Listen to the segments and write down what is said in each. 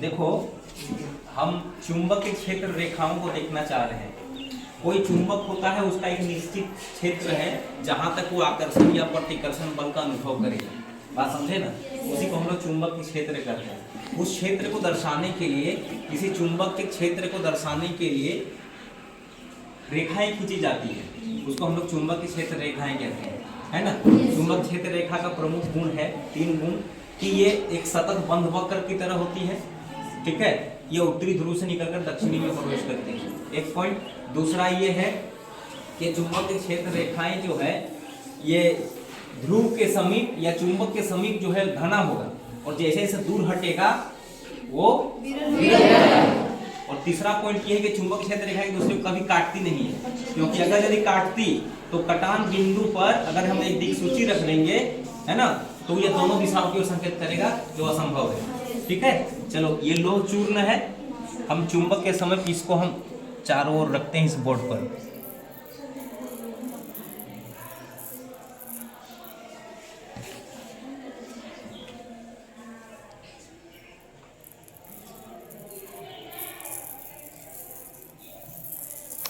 देखो, हम चुंबकीय क्षेत्र रेखाओं को देखना चाह रहे हैं। कोई चुंबक होता है, उसका एक निश्चित क्षेत्र है जहां तक वो आकर्षण या प्रतिकर्षण बल का अनुभव करेगा। बात समझे ना? उसी को हम लोग चुंबकीय क्षेत्र कहते हैं। उस क्षेत्र को दर्शाने के लिए, किसी चुंबक के क्षेत्र को दर्शाने के लिए रेखाएं खींची जाती है, उसको हम लोग चुंबकीय क्षेत्र रेखाएं कहते हैं, है ना? चुंबक क्षेत्र रेखा का प्रमुख गुण है 3 गुण कि ये एक सतत बंध वक्र की तरह होती है, ठीक है? ये उत्तरी ध्रुव से निकलकर दक्षिणी में प्रवेश करती है, एक पॉइंट। दूसरा ये है कि चुंबकीय क्षेत्र रेखाएं जो है ये ध्रुव के समीप या चुंबक के समीप जो है घना होगा, और जैसे जैसे दूर हटेगा वो विरल होगा। और तीसरा पॉइंट ये है कि चुंबक क्षेत्र रेखा एक दूसरे को कभी काटती नहीं है, क्योंकि अगर यदि काटती तो कटान बिंदु पर अगर हम एक दिक्सूची रख लेंगे, है ना, तो ये दोनों दिशाओं की ओर संकेत करेगा, जो असंभव है। ठीक है, चलो ये लोह चूर्ण है। हम चुंबक के समय इसको हम चारों ओर रखते हैं इस बोर्ड पर।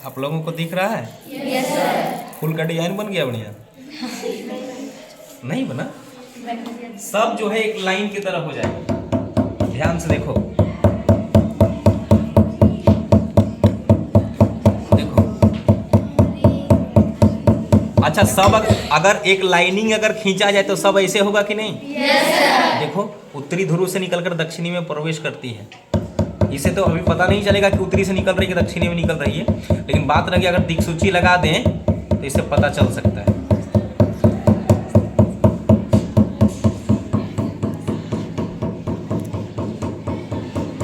आप लोगों को दिख रहा है? Yes sir. फूल का डिजाइन बन गया बढ़िया? नहीं बना? सब जो है एक लाइन की तरह हो जाएगा। ध्यान से देखो, देखो। अच्छा, सब अगर एक लाइनिंग अगर खींचा जाए तो सब ऐसे होगा कि नहीं? Yes sir. देखो, उत्तरी ध्रुव से निकलकर दक्षिणी में प्रवेश करती है। इसे तो अभी पता नहीं चलेगा कि उत्तरी से निकल रही है कि दक्षिणी में निकल रही है, लेकिन बात रही अगर दिक्सूची लगा दें तो इससे पता चल सकता है।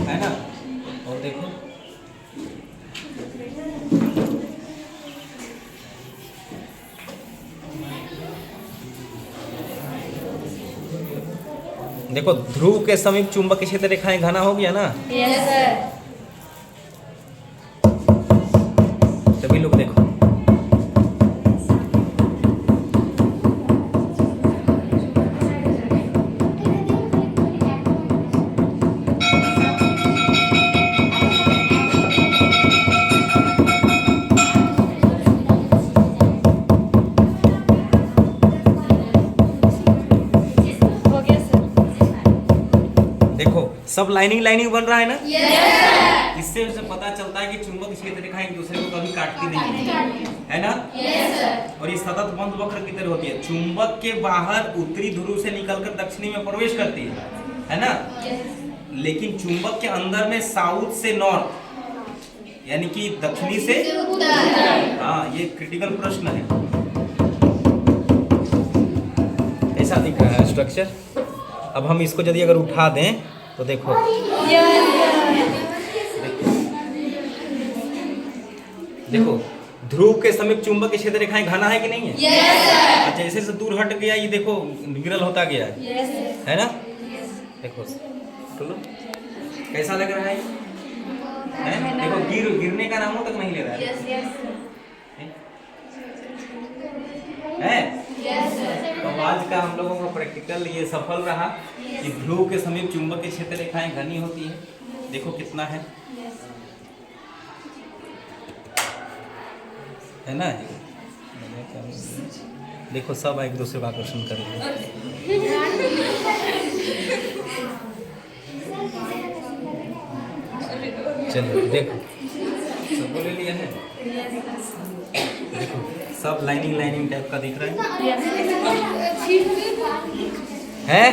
है ना? और देखो, देखो ध्रुव के समीप चुंबकीय क्षेत्र रेखाएं घना हो गया ना? Yes sir. सभी लोग देखो, हो गया सर। देखो सब लाइनिंग लाइनिंग बन रहा है ना? Yes sir. इससे उसे पता चलता है कि चुंबक क्षेत्र रेखाएं एक दूसरे को कभी काटती नहीं है ना? Yes sir. और ये सतत बंध वक्र की तरह होती है। चुंबक के बाहर उत्तरी ध्रुव से निकलकर दक्षिणी में प्रवेश करती है ना? लेकिन चुंबक के अंदर में साउथ से नॉर्थ, यानी कि दक्षिणी से उत्तर। हाँ, ये क्रिटिकल प्रश्न है। ऐसा दिख रहा है स्ट्रक्चर। अब हम इसको यदि अगर उठा दें तो देखो, देखो ध्रुव के समीप चुंबक के क्षेत्र रेखाएं घना है कि नहीं है? Yes sir. और जैसे से दूर हट गया ये देखो विरल होता गया यस सर। है ना? देखो चलो कैसा लग रहा है? हैं? देखो गिरने का नामों तक नहीं ले रहा है। यस यस है? Yes sir. तो आज का हम लोगों का प्रैक्टिकल ये सफल रहा कि ध्रुव के समीप चुंबक के क्षेत्र रेखाएं घनी होती है। देखो कितना है ना? देखो सब एक दूसरे का आकर्षण कर रहे हैं। चलो देखो, सब ले लिया है? देखो सब लाइनिंग लाइनिंग टाइप का दिख रहा है? है?